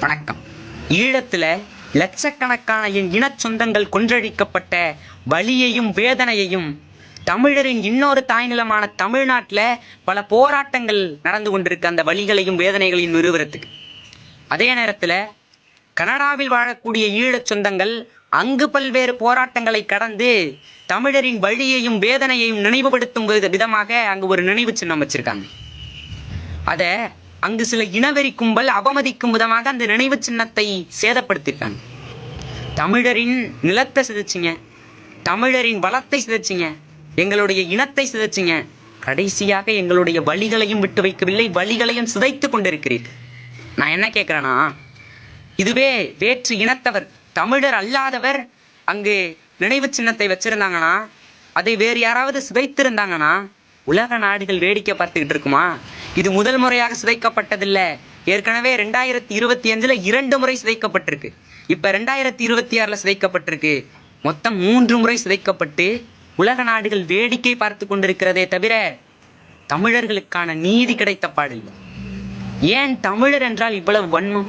வணக்கம். ஈழத்துல லட்சக்கணக்கான என் இன சொந்தங்கள் கொன்றழிக்கப்பட்ட வலியையும் வேதனையையும் தமிழரின் இன்னொரு தாய்நிலமான தமிழ்நாட்டில் பல போராட்டங்கள் நடந்து கொண்டிருக்கு. அந்த வலிகளையும் வேதனைகளையும் நிறுவனத்துக்கு அதே நேரத்தில் கனடாவில் வாழக்கூடிய ஈழச் சொந்தங்கள் அங்கு பல்வேறு போராட்டங்களை கடந்து தமிழரின் வழியையும் வேதனையையும் நினைவுபடுத்தும் விதமாக அங்கு ஒரு நினைவு சின்னம் வச்சிருக்காங்க. அதை அங்கு சில இனவெறி கும்பல் அவமதிக்கும் விதமாக அந்த நினைவு சின்னத்தை சேதப்படுத்திருக்காங்க. தமிழரின் நிலத்தை சிதைச்சிங்க, தமிழரின் வளத்தை சிதைச்சிங்க, எங்களுடைய இனத்தை சிதைச்சிங்க, கடைசியாக எங்களுடைய வழிகளையும் விட்டு வைக்கவில்லை, வழிகளையும் சிதைத்து கொண்டிருக்கிறீர்கள். நான் என்ன கேட்கிறேன்னா, இதுவே வேற்று இனத்தவர் தமிழர் அல்லாதவர் அங்கு நினைவு சின்னத்தை வச்சிருந்தாங்கன்னா, அதை வேறு யாராவது சிதைத்திருந்தாங்கன்னா உலக நாடுகள் வேடிக்கை பார்த்துக்கிட்டு இருக்குமா? இது முதல் முறையாக சிதைக்கப்பட்டதில்லை. ஏற்கனவே 2025 2 முறை சிதைக்கப்பட்டிருக்கு. இப்ப 2026 சிதைக்கப்பட்டிருக்கு. மொத்தம் 3 முறை சிதைக்கப்பட்டு உலக நாடுகள் வேடிக்கை பார்த்து கொண்டிருக்கிறதே தவிர தமிழர்களுக்கான நீதி கிடைத்த பாடில்லை. ஏன் தமிழர் என்றால் இவ்வளவு வன்மம்?